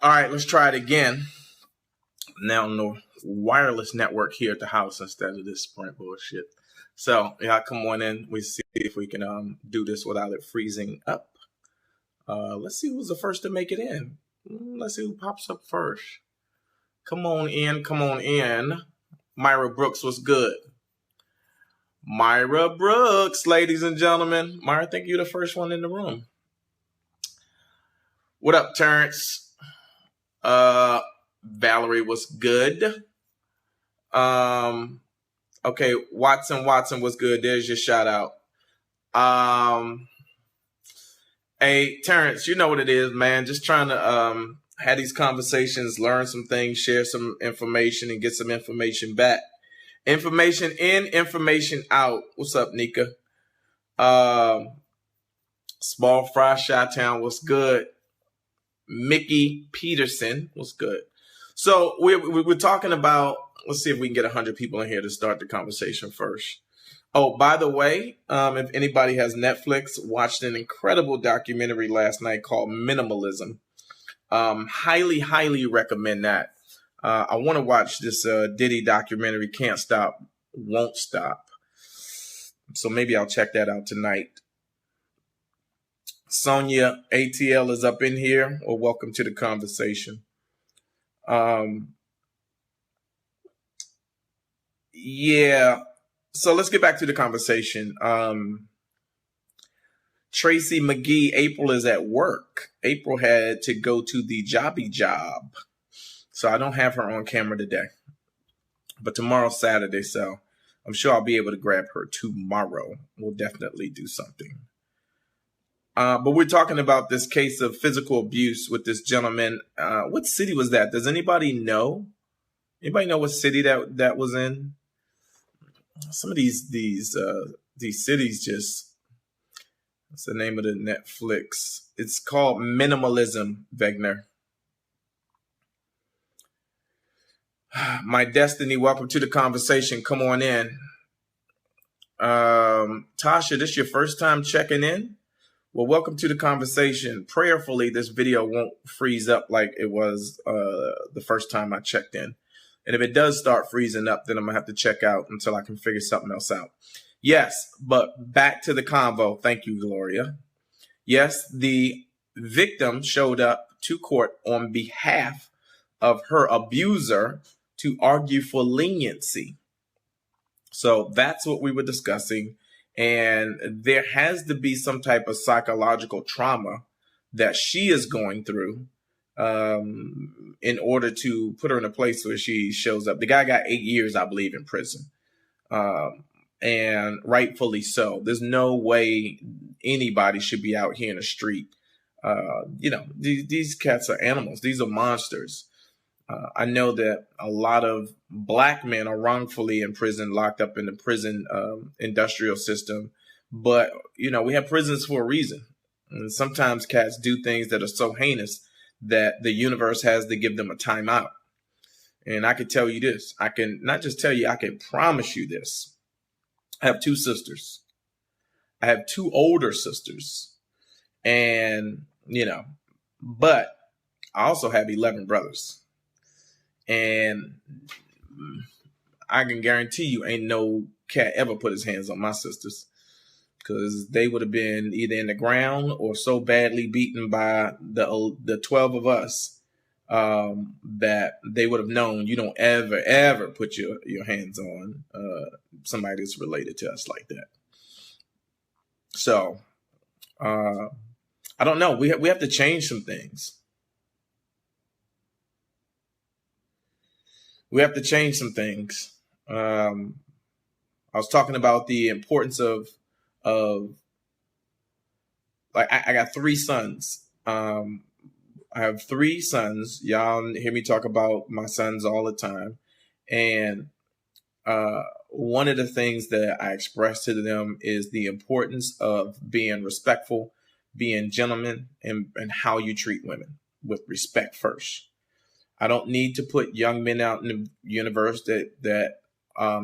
All right, let's try it again. Now on the wireless network here at the house instead of this Sprint bullshit. So yeah, come on in. We see if we can do this without it freezing up. Let's see who's the first to make it in. Let's see who pops up first. Come on in. Come on in. Myra Brooks was good. Myra Brooks, ladies and gentlemen. Myra, I think you're the first one in the room. What up, Terrence? Valerie was good. Okay, Watson was good. There's your shout out. Hey, Terrence, you know what it is, man. Just trying to have these conversations, learn some things, share some information, and get some information back. Information in, information out. What's up, Nika? Small Fry Chi-Town was good. Mickey Peterson was good. So we're talking about, let's see if we can get 100 people in here to start the conversation first. Oh, by the way, if anybody has Netflix, watched an incredible documentary last night called Minimalism. Highly recommend that. I want to watch this Diddy documentary, Can't Stop, Won't Stop. So maybe I'll check that out tonight. Sonia ATL is up in here. Well, welcome to the conversation. Yeah. So let's get back to the conversation. Tracy McGee, April is at work. April had to go to the jobby job. So I don't have her on camera today. But tomorrow's Saturday, so I'm sure I'll be able to grab her tomorrow. We'll definitely do something. But we're talking about this case of physical abuse with this gentleman. What city was that? Does anybody know? Anybody know what city that was in? Some of these cities just, what's the name of the Netflix? It's called Minimalism, Wegner. My Destiny, welcome to the conversation. Come on in. Tasha, this your first time checking in? Well, welcome to the conversation. Prayerfully, this video won't freeze up like it was the first time I checked in. And if it does start freezing up, then I'm going to have to check out until I can figure something else out. Yes, but back to the convo. Thank you, Gloria. Yes, the victim showed up to court on behalf of her abuser to argue for leniency. So that's what we were discussing. And there has to be some type of psychological trauma that she is going through in order to put her in a place where she shows up. The guy got 8 years, I believe, in prison. And rightfully so. There's no way anybody should be out here in the street. These cats are animals. These are monsters. I know that a lot of black men are wrongfully in prison, locked up in the prison industrial system. But, we have prisons for a reason. And sometimes cats do things that are so heinous that the universe has to give them a timeout. And I can tell you this. I can not just tell you, I can promise you this. I have 2 sisters. I have 2 older sisters. And, but I also have 11 brothers. And I can guarantee you ain't no cat ever put his hands on my sisters, because they would have been either in the ground or so badly beaten by the 12 of us that they would have known you don't ever put your hands on somebody that's related to us like that. So I don't know. We have to change some things. We have to change some things. I was talking about the importance of like I got 3 sons. I have 3 sons. Y'all hear me talk about my sons all the time. And one of the things that I express to them is the importance of being respectful, being gentlemen, and how you treat women with respect first. I don't need to put young men out in the universe that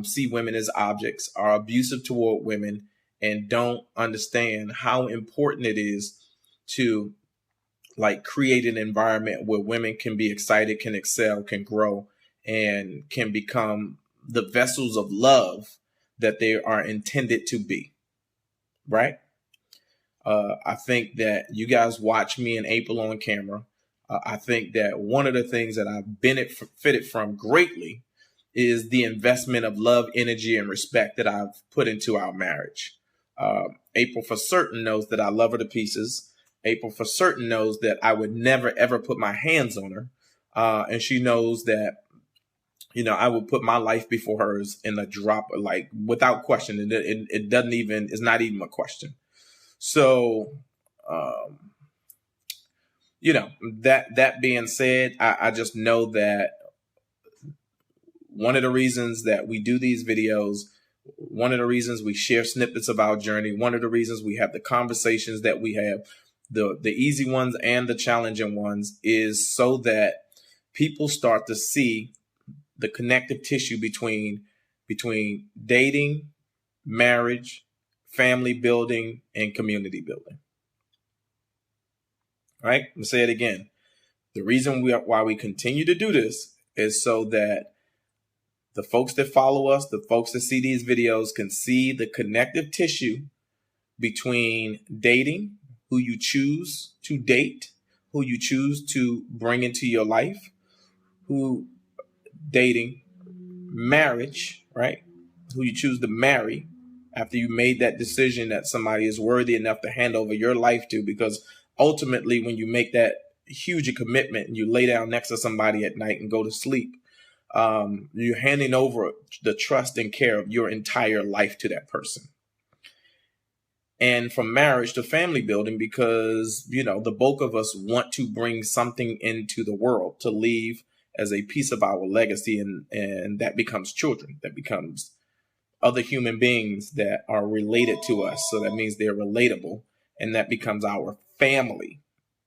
see women as objects, are abusive toward women, and don't understand how important it is to like create an environment where women can be excited, can excel, can grow, and can become the vessels of love that they are intended to be. Right? I think that you guys watch me and April on camera. I think that one of the things that I've benefited from greatly is the investment of love, energy, and respect that I've put into our marriage. April for certain knows that I love her to pieces. April for certain knows that I would never, ever put my hands on her. And she knows that, I would put my life before hers in a drop, like without question. It doesn't even, it's not even a question. So, that being said, I just know that one of the reasons that we do these videos, one of the reasons we share snippets of our journey, one of the reasons we have the conversations that we have, the easy ones and the challenging ones, is so that people start to see the connective tissue between dating, marriage, family building, and community building. All right? Let me say it again. The reason why we continue to do this is so that the folks that follow us, the folks that see these videos, can see the connective tissue between dating, who you choose to date, who you choose to bring into your life, dating, marriage, right? Who you choose to marry after you made that decision that somebody is worthy enough to hand over your life to. Because ultimately, when you make that huge a commitment and you lay down next to somebody at night and go to sleep, you're handing over the trust and care of your entire life to that person. And from marriage to family building, because, the bulk of us want to bring something into the world to leave as a piece of our legacy. And that becomes children, that becomes other human beings that are related to us. So that means they're relatable, and that becomes our family,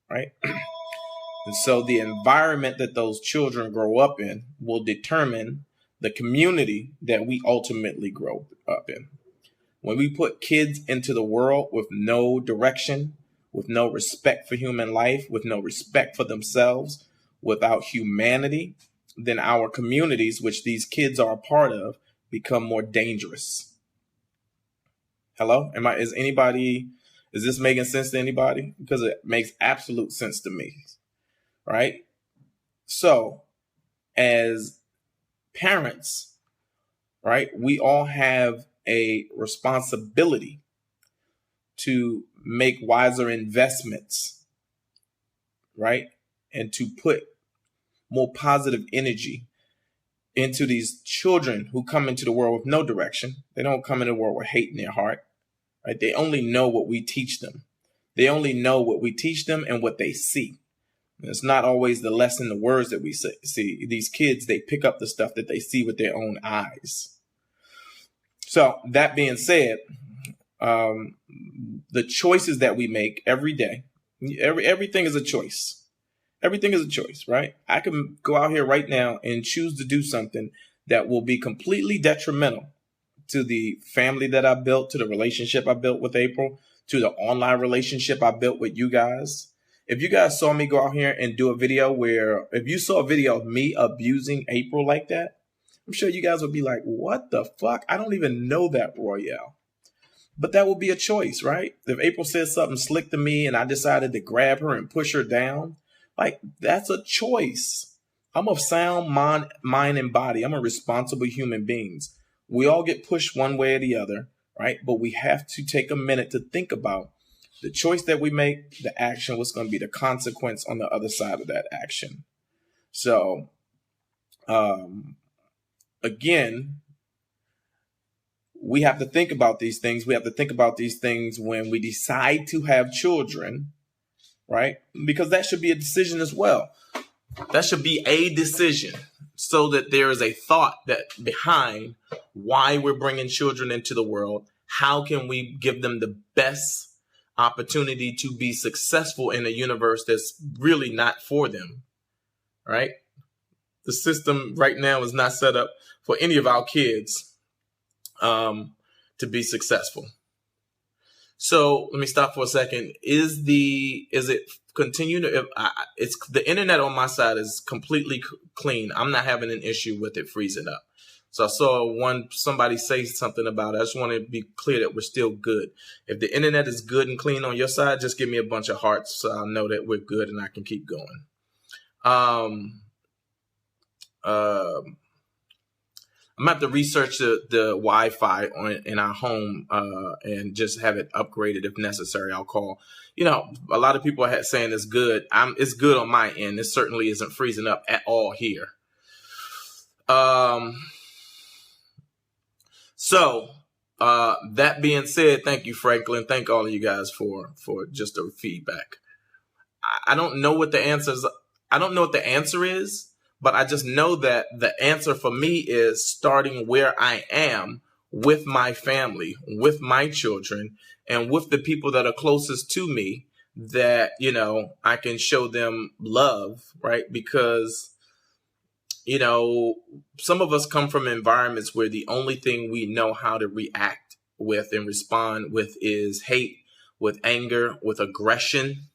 right? And so the environment that those children grow up in will determine the community that we ultimately grow up in. When we put kids into the world with no direction, with no respect for human life, with no respect for themselves, without humanity, then our communities, which these kids are a part of, become more dangerous. Hello? Is this making sense to anybody? Because it makes absolute sense to me. Right? So, as parents, right, we all have a responsibility to make wiser investments, right? And to put more positive energy into these children who come into the world with no direction. They don't come into the world with hate in their heart, right? They only know what we teach them. They only know what we teach them and what they see. It's not always the lesson, the words that we see. These kids, they pick up the stuff that they see with their own eyes. So that being said, the choices that we make every day, everything is a choice. Everything is a choice, right? I can go out here right now and choose to do something that will be completely detrimental to the family that I built, to the relationship I built with April, to the online relationship I built with you guys. If you guys saw me go out here and do a video if you saw a video of me abusing April like that, I'm sure you guys would be like, what the fuck? I don't even know that Royale. But that would be a choice, right? If April said something slick to me and I decided to grab her and push her down, like, that's a choice. I'm of sound mind and body. I'm a responsible human being. We all get pushed one way or the other, right? But we have to take a minute to think about the choice that we make, the action, what's going to be the consequence on the other side of that action. So, again, we have to think about these things. We have to think about these things when we decide to have children, right? Because that should be a decision as well. That should be a decision, so that there is a thought that behind why we're bringing children into the world. How can we give them the best opportunity to be successful in a universe that's really not for them, right? The system right now is not set up for any of our kids to be successful. So let me stop for a second. Is it continue to? It's the internet on my side is completely clean. I'm not having an issue with it freezing up. So I saw somebody say something about it. I just want to be clear that we're still good. If the internet is good and clean on your side, just give me a bunch of hearts so I'll know that we're good and I can keep going. I'm gonna have to research the Wi-Fi in our home and just have it upgraded if necessary. I'll call. A lot of people are saying it's good. It's good on my end. It certainly isn't freezing up at all here. So that being said, thank you, Franklin. Thank all of you guys for just the feedback. I don't know what the answers. I don't know what the answer is. But I just know that the answer for me is starting where I am with my family, with my children, and with the people that are closest to me that, I can show them love, right? Because, some of us come from environments where the only thing we know how to react with and respond with is hate, with anger, with aggression,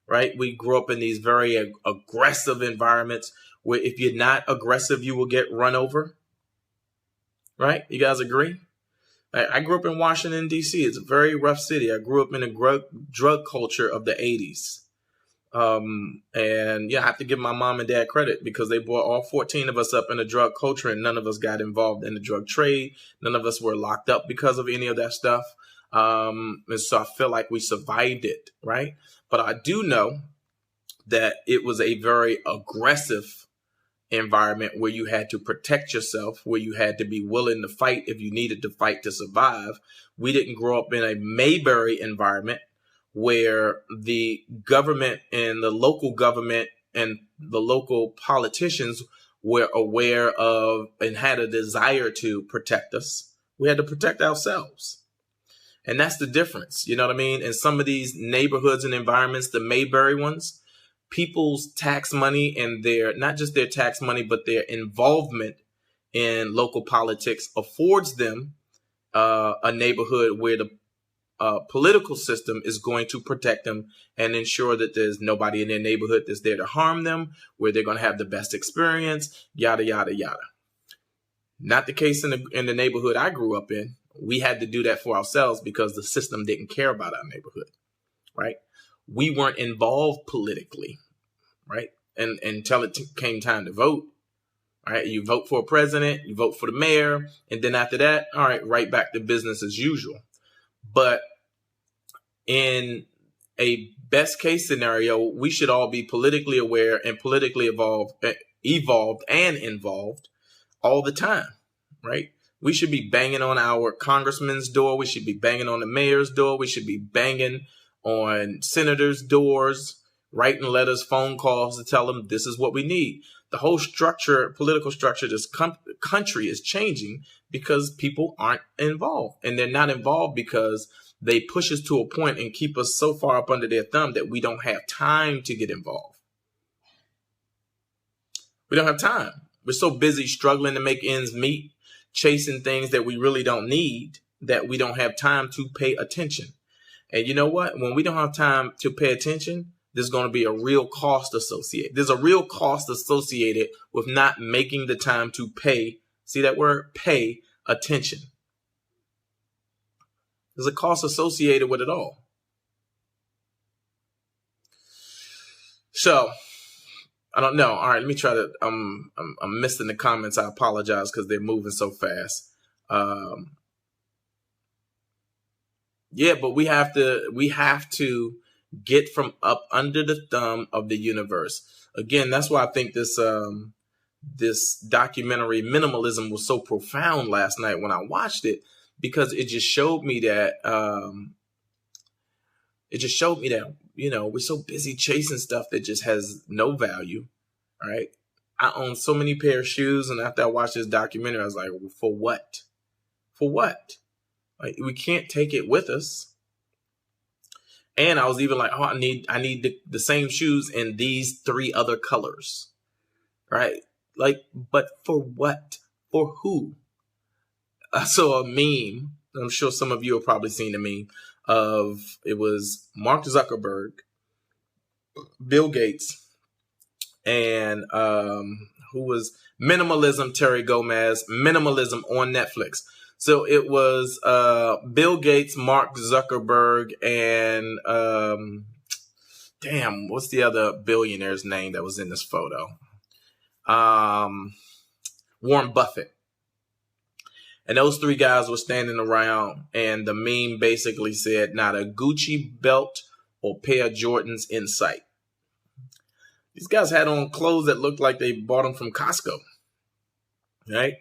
right? We grew up in these very aggressive environments where if you're not aggressive, you will get run over, right? You guys agree? I grew up in Washington, D.C. It's a very rough city. I grew up in a drug culture of the 80s. And I have to give my mom and dad credit because they brought all 14 of us up in a drug culture and none of us got involved in the drug trade. None of us were locked up because of any of that stuff. And so I feel like we survived it, right? But I do know that it was a very aggressive environment where you had to protect yourself, where you had to be willing to fight if you needed to fight to survive. We didn't grow up in a Mayberry environment where the government and the local government and the local politicians were aware of and had a desire to protect us. We had to protect ourselves. And that's the difference. You know what I mean? In some of these neighborhoods and environments, the Mayberry ones, people's tax money and not just their tax money, but their involvement in local politics affords them a neighborhood where the political system is going to protect them and ensure that there's nobody in their neighborhood that's there to harm them, where they're going to have the best experience, yada, yada, yada. Not the case in the neighborhood I grew up in. We had to do that for ourselves because the system didn't care about our neighborhood, right? We weren't involved politically, right? And until it came time to vote, right? You vote for a president, you vote for the mayor, and then after that, all right back to business as usual. But in a best case scenario, we should all be politically aware and politically evolved and involved all the time, right? We should be banging on our congressman's door. We should be banging on the mayor's door. We should be banging on senators' doors, writing letters, phone calls to tell them this is what we need. The whole political structure of this country is changing because people aren't involved. And they're not involved because they push us to a point and keep us so far up under their thumb that we don't have time to get involved. We don't have time. We're so busy struggling to make ends meet, chasing things that we really don't need, that we don't have time to pay attention. And you know what? When we don't have time to pay attention, there's going to be a real cost associated. There's a real cost associated with not making the time to pay. See that word? Pay attention. There's a cost associated with it all. So I don't know. All right, let me try to. I'm missing the comments. I apologize because they're moving so fast. Yeah, but we have to get from up under the thumb of the universe. Again, that's why I think this documentary Minimalism was so profound last night when I watched it, because it just showed me that we're so busy chasing stuff that just has no value, right? I own so many pair of shoes, and after I watched this documentary, I was like, well, for what? For what? Like, we can't take it with us. And I was even like, oh, I need the same shoes in these 3 other colors, right? Like, but for what? For who? I saw a meme. I'm sure some of you have probably seen the meme it was Mark Zuckerberg, Bill Gates, and who was Minimalism, Terry Gomez, Minimalism on Netflix. So it was Bill Gates, Mark Zuckerberg, and what's the other billionaire's name that was in this photo? Warren Buffett. And those three guys were standing around, and the meme basically said, not a Gucci belt or pair of Jordans in sight. These guys had on clothes that looked like they bought them from Costco, right?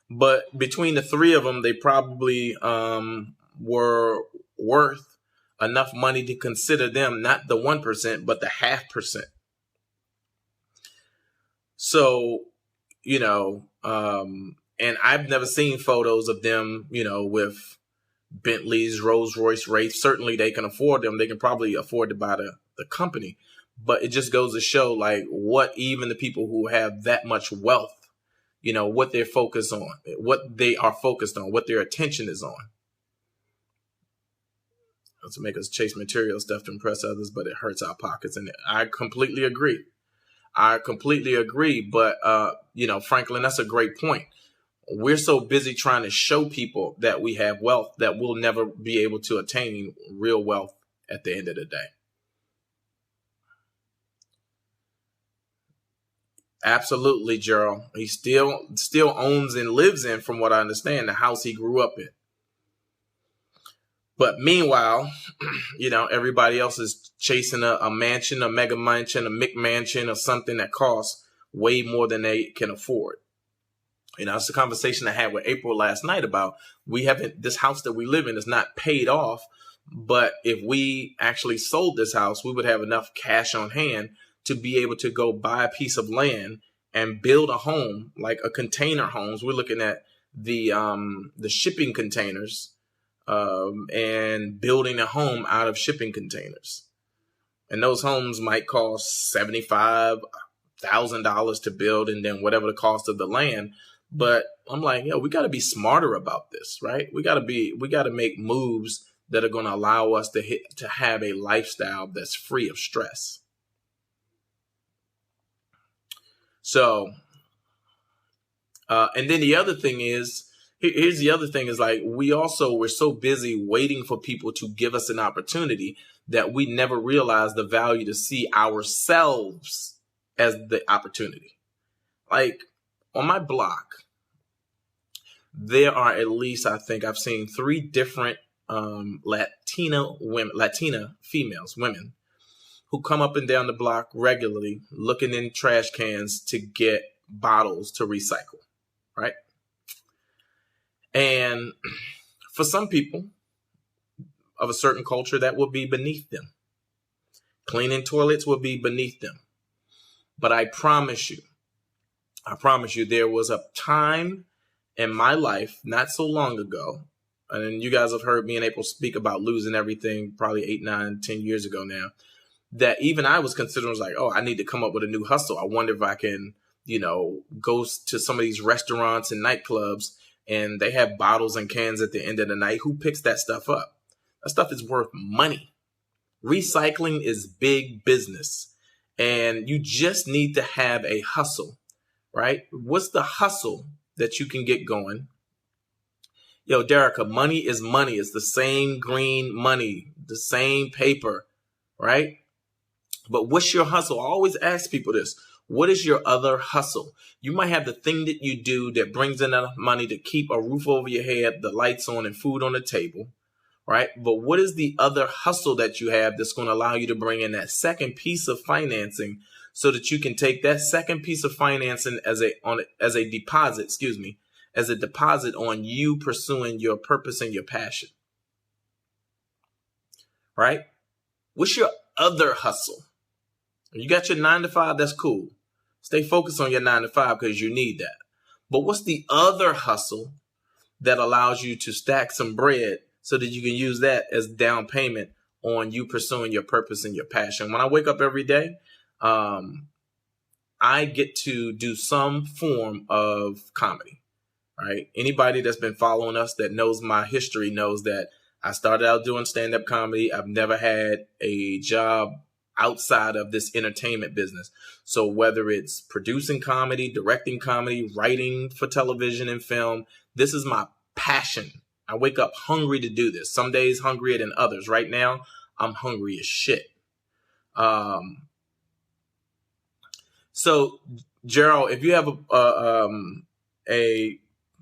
But between the three of them, they probably were worth enough money to consider them not the 1%, but the 0.5%. So, and I've never seen photos of them, with Bentleys, Rolls Royce, Wraiths. Certainly they can afford them. They can probably afford to buy the company. But it just goes to show, like, what even the people who have that much wealth, what they're focused on, what they are focused on, what their attention is on. To make us chase material stuff to impress others, but it hurts our pockets. And I completely agree. But, Franklin, that's a great point. We're so busy trying to show people that we have wealth that we'll never be able to attain real wealth at the end of the day. Absolutely, Gerald. He still owns and lives in, from what I understand, the house he grew up in. But meanwhile, everybody else is chasing a mansion, a mega mansion, a McMansion, or something that costs way more than they can afford. It's a conversation I had with April last night about this house that we live in is not paid off. But if we actually sold this house, we would have enough cash on hand to be able to go buy a piece of land and build a home, like a container homes. We're looking at the shipping containers and building a home out of shipping containers. And those homes might cost $75,000 to build, and then whatever the cost of the land. But I'm like, we got to be smarter about this, right? We got to make moves that are going to allow us to have a lifestyle that's free of stress. So, and then the other thing is, here's the other thing is, like, we're so busy waiting for people to give us an opportunity that we never realize the value to see ourselves as the opportunity. Like, on my block, there are at least, I think I've seen 3 different Latina females, women, who come up and down the block regularly looking in trash cans to get bottles to recycle, right? And for some people of a certain culture, that will be beneath them. Cleaning toilets will be beneath them. But I promise you, there was a time in my life not so long ago, and you guys have heard me and April speak about losing everything probably 8, 9, 10 years ago now, that even I was considering, like, I need to come up with a new hustle. I wonder if I can, go to some of these restaurants and nightclubs, and they have bottles and cans at the end of the night. Who picks that stuff up? That stuff is worth money. Recycling is big business, and you just need to have a hustle, right? What's the hustle that you can get going? Derica, money is money. It's the same green money, the same paper, right? But what's your hustle? I always ask people this. What is your other hustle? You might have the thing that you do that brings in enough money to keep a roof over your head, the lights on, and food on the table, right? But what is the other hustle that you have that's going to allow you to bring in that second piece of financing so that you can take that second piece of financing as a deposit on you pursuing your purpose and your passion, right? What's your other hustle? You got your 9 to 5, that's cool. Stay focused on your 9 to 5 because you need that. But what's the other hustle that allows you to stack some bread so that you can use that as down payment on you pursuing your purpose and your passion? When I wake up every day, I get to do some form of comedy, right? Anybody that's been following us that knows my history knows that I started out doing stand-up comedy. I've never had a job outside of this entertainment business. So whether it's producing comedy, directing comedy, writing for television and film, this is my passion. I wake up hungry to do this. Some days hungrier than others. Right now, I'm hungry as shit. So Gerald, if you have a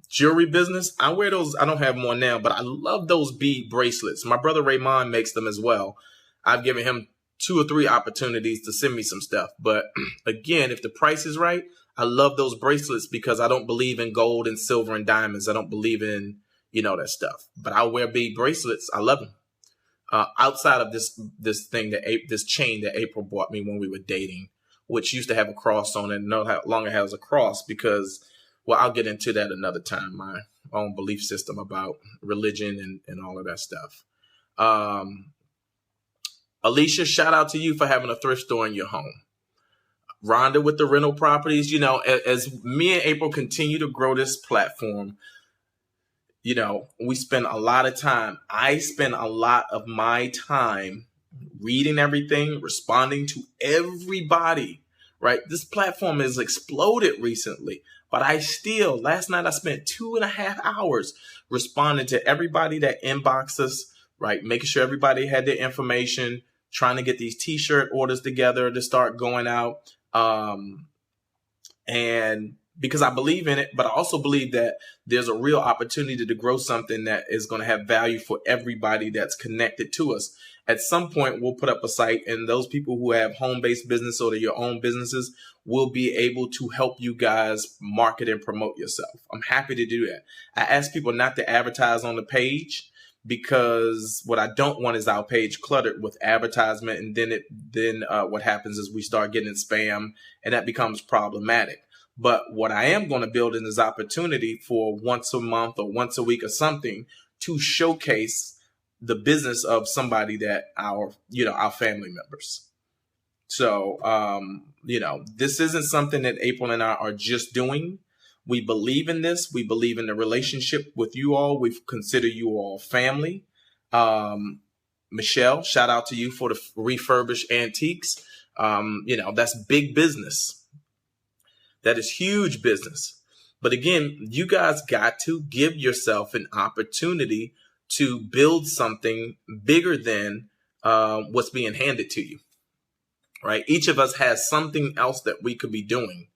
jewelry business, I wear those. I don't have them on now, but I love those bead bracelets. My brother Raymond makes them as well. I've given him 2 or 3 opportunities to send me some stuff. But again, if the price is right, I love those bracelets because I don't believe in gold and silver and diamonds. I don't believe in, that stuff. But I wear bead bracelets. I love them. Outside of this thing this chain that April bought me when we were dating, which used to have a cross on it. No longer has a cross because, well, I'll get into that another time. My own belief system about religion and all of that stuff. Alicia, shout out to you for having a thrift store in your home. Rhonda with the rental properties. As me and April continue to grow this platform, we spend a lot of time. I spend a lot of my time reading everything, responding to everybody, right? This platform has exploded recently, but last night I spent 2.5 hours responding to everybody that inboxed us, right? Making sure everybody had their information, trying to get these t-shirt orders together to start going out. And because I believe in it, but I also believe that there's a real opportunity to grow something that is going to have value for everybody that's connected to us. At some point, we'll put up a site, and those people who have home-based business or your own businesses will be able to help you guys market and promote yourself. I'm happy to do that. I ask people not to advertise on the page because what I don't want is our page cluttered with advertisement, and then what happens is we start getting spam, and that becomes problematic. But what I am going to build in is opportunity for once a month or once a week or something to showcase the business of somebody that our family members. So, this isn't something that April and I are just doing. We believe in this. We believe in the relationship with you all. We consider you all family. Michelle, shout out to you for the refurbished antiques. That's big business. That is huge business. But again, you guys got to give yourself an opportunity to build something bigger than what's being handed to you, right? Each of us has something else that we could be doing.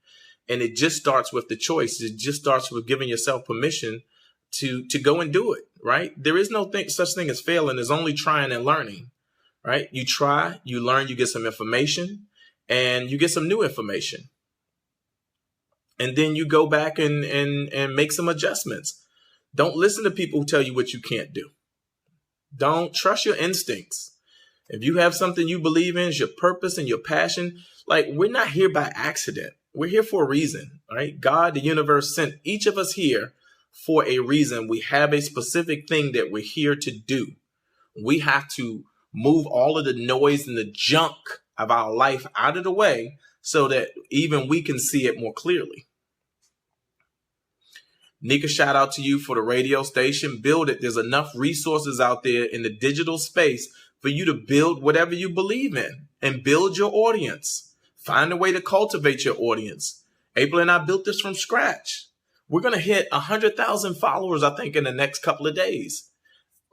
And it just starts with the choice. It just starts with giving yourself permission to go and do it, right? There is no such thing as failing. There's only trying and learning, right? You try, you learn, you get some information, and you get some new information. And then you go back and make some adjustments. Don't listen to people who tell you what you can't do. Don't trust your instincts. If you have something you believe in, it's your purpose and your passion. Like, we're not here by accident. We're here for a reason, right? God, the universe, sent each of us here for a reason. We have a specific thing that we're here to do. We have to move all of the noise and the junk of our life out of the way so that even we can see it more clearly. Nika, shout out to you for the radio station. Build it. There's enough resources out there in the digital space for you to build whatever you believe in and build your audience. Find a way to cultivate your audience. April and I built this from scratch. We're going to hit 100,000 followers, I think, in the next couple of days,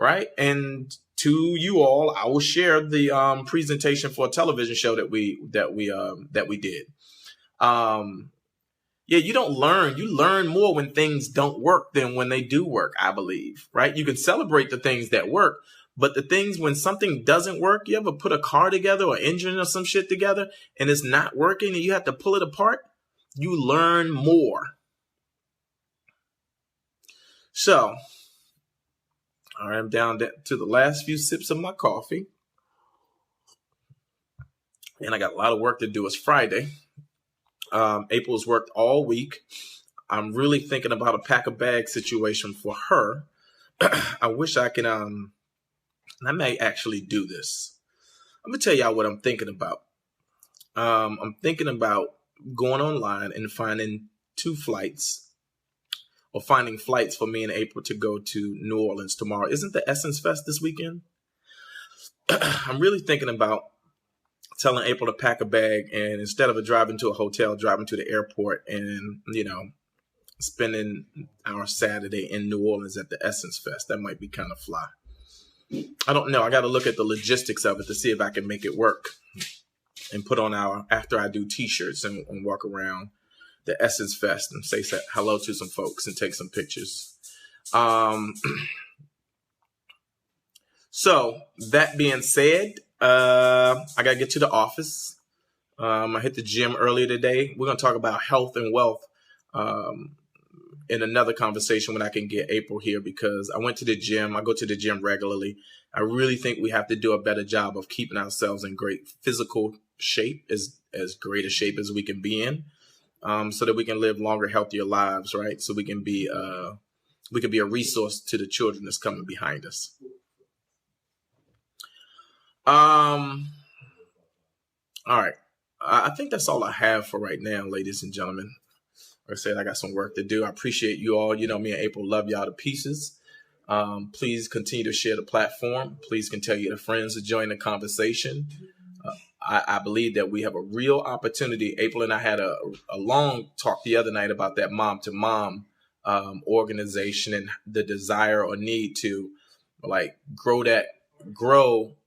right? And to you all, I will share the presentation for a television show that we did. Yeah, you don't learn. You learn more when things don't work than when they do work, I believe, right? You can celebrate the things that work, but the things when something doesn't work, you ever put a car together or engine or some shit together and it's not working and you have to pull it apart, you learn more. So, all right, I'm down to the last few sips of my coffee. And I got a lot of work to do. It's Friday. April's worked all week. I'm really thinking about a pack a bag situation for her. I wish I can, I may actually do this. I'm going to tell y'all what I'm thinking about. I'm thinking about going online and finding 2 flights or finding flights for me and April to go to New Orleans tomorrow. Isn't the Essence Fest this weekend? I'm really thinking about telling April to pack a bag and instead of driving to a hotel, driving to the airport and, spending our Saturday in New Orleans at the Essence Fest. That might be kind of fly. I don't know. I got to look at the logistics of it to see if I can make it work and put on after I do t-shirts and walk around the Essence Fest and say hello to some folks and take some pictures. So that being said, I got to get to the office. I hit the gym earlier today. We're going to talk about health and wealth in another conversation when I can get April here, because I went to the gym. I go to the gym regularly. I really think we have to do a better job of keeping ourselves in great physical shape, as great a shape as we can be in, so that we can live longer, healthier lives, right? So we can be a resource to the children that's coming behind us. All right. I think that's all I have for right now, ladies and gentlemen. Like I said, I got some work to do. I appreciate you all. You know, me and April love y'all to pieces. Please continue to share the platform. Please can tell your friends to join the conversation. I believe that we have a real opportunity. April and I had a long talk the other night about that mom to mom organization and the desire or need to grow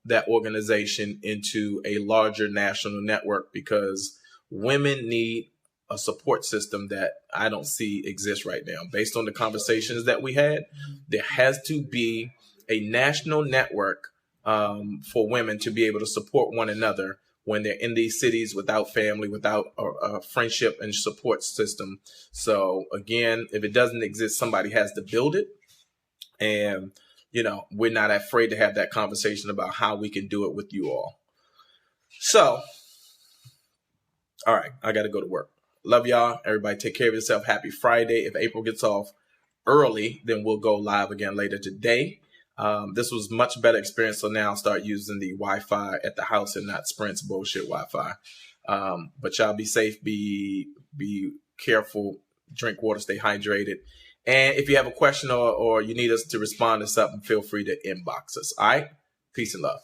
that organization into a larger national network, because women need a support system that I don't see exist right now. Based on the conversations that we had, there has to be a national network for women to be able to support one another when they're in these cities without family, without a friendship and support system. So again, if it doesn't exist, somebody has to build it. And, we're not afraid to have that conversation about how we can do it with you all. So, all right, I got to go to work. Love y'all. Everybody take care of yourself. Happy Friday. If April gets off early, then we'll go live again later today. This was much better experience. So now I'll start using the Wi-Fi at the house and not Sprint's bullshit Wi-Fi. But y'all be safe, be careful, drink water, stay hydrated. And if you have a question or you need us to respond to something, feel free to inbox us. All right. Peace and love.